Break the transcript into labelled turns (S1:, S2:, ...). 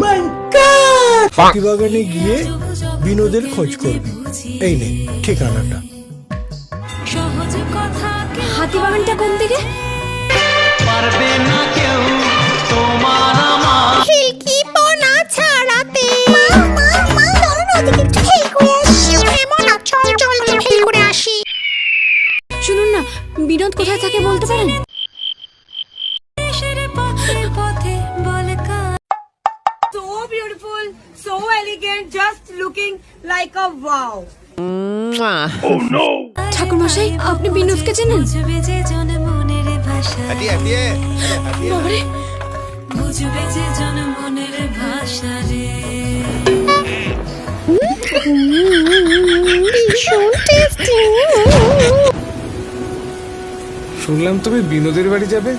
S1: মাই god! হাতিবাগানে গিয়ে বিনোদের খোঁজ করবি। এই নে ঠিকানাটা।
S2: হাতিবাগানটা কোন দিকে?
S3: পারবে না কেউ তোমার আমার
S2: খিলকি পোনা ছাড়াতে। মা চলো না, ওদিকে একটু খেল করে আসি। এমন না, চল চল খেল করে আসি। শুনুন না, বিনোদ কোথায় থাকে বলতে পারেন?
S4: So beautiful, so elegant, just looking like a wow.
S2: ঠাকুরমশাই, আপনি বিনোদকে চেনেন? বাবারে, ভীষণ টেস্টি।
S5: শুনলাম তুমি বিনোদের বাড়ি যাবে।